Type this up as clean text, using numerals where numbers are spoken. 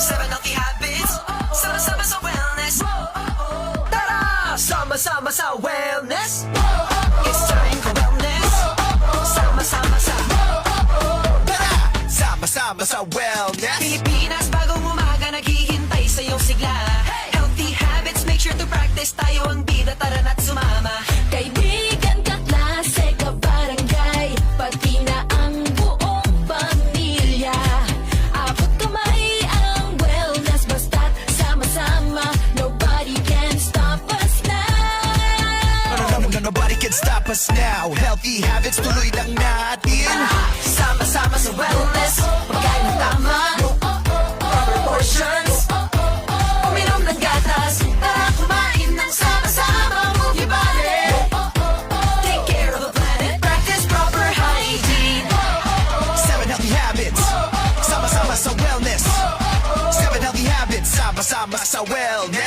7 healthy habits. Sama-sama sa wellness. Tara! Sama-sama sa wellness. It's time for wellness. Sama-sama sa Tara! Sama-sama sa wellness. Pilipinas, bagong umaga naghihintay sa iyong sigla. Healthy habits, make sure to practice. Tayo ang bida, tara na't sumama. Kaibigan, kaklase, kabarangay, pati na ang buong pamilya. Abot kamay ang wellness, basta't sama-sama, nobody can stop us now. Nobody can stop us now. Healthy habits, tuloy lang natin. Sama-sama sa wellness. Pagkain ng tama, proper portions. Uminom ng gatas, tara kumain ng sama-sama. Move your body. Take care of the planet, practice proper hygiene. 7 healthy habits. Sama-sama sa wellness. 7 healthy habits. Sama-sama sa wellness.